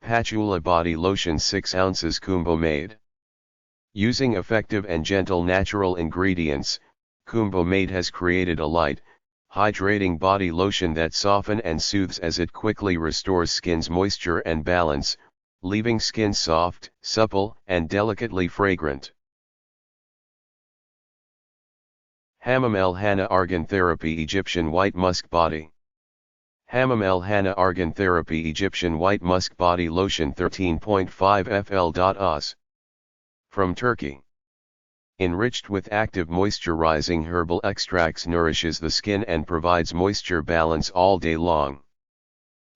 Patchouli Body Lotion 6 ounces Kuumba Made. Using effective and gentle natural ingredients, Kuumba Made has created a light, hydrating body lotion that softens and soothes as it quickly restores skin's moisture and balance, leaving skin soft, supple, and delicately fragrant. Hammam El Hana Argan Therapy Egyptian White Musk Body. Hammam El Hana Argan Therapy Egyptian White Musk Body Lotion 13.5 Fl.Oz. From Turkey. Enriched with active moisturizing herbal extracts, nourishes the skin and provides moisture balance all day long.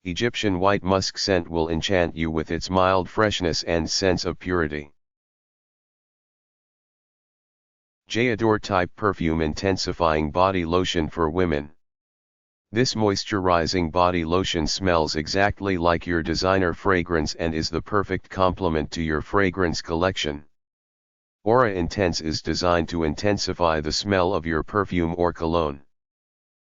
Egyptian white musk scent will enchant you with its mild freshness and sense of purity. J'adore type perfume intensifying body lotion for women. This moisturizing body lotion smells exactly like your designer fragrance and is the perfect complement to your fragrance collection. Aura Intense is designed to intensify the smell of your perfume or cologne.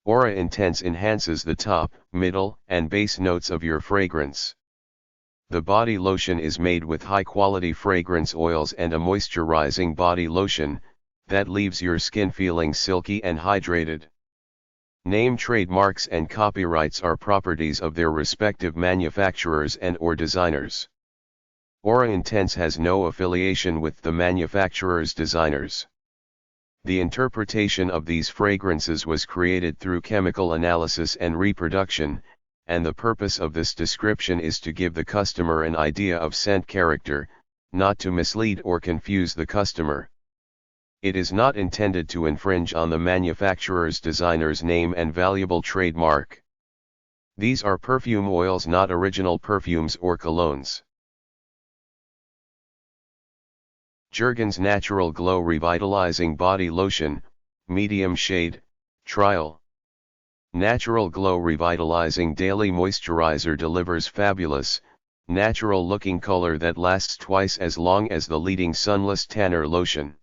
Aura Intense enhances the top, middle, and base notes of your fragrance. The body lotion is made with high-quality fragrance oils and a moisturizing body lotion that leaves your skin feeling silky and hydrated. Name, trademarks and copyrights are properties of their respective manufacturers and/or designers. Aura Intense has no affiliation with the manufacturer's designers. The interpretation of these fragrances was created through chemical analysis and reproduction, and the purpose of this description is to give the customer an idea of scent character, not to mislead or confuse the customer. It is not intended to infringe on the manufacturer's designer's name and valuable trademark. These are perfume oils, not original perfumes or colognes. Jergens Natural Glow Revitalizing Body Lotion, Medium Shade, Trial. Natural Glow Revitalizing Daily Moisturizer delivers fabulous, natural-looking color that lasts twice as long as the leading sunless tanner lotion.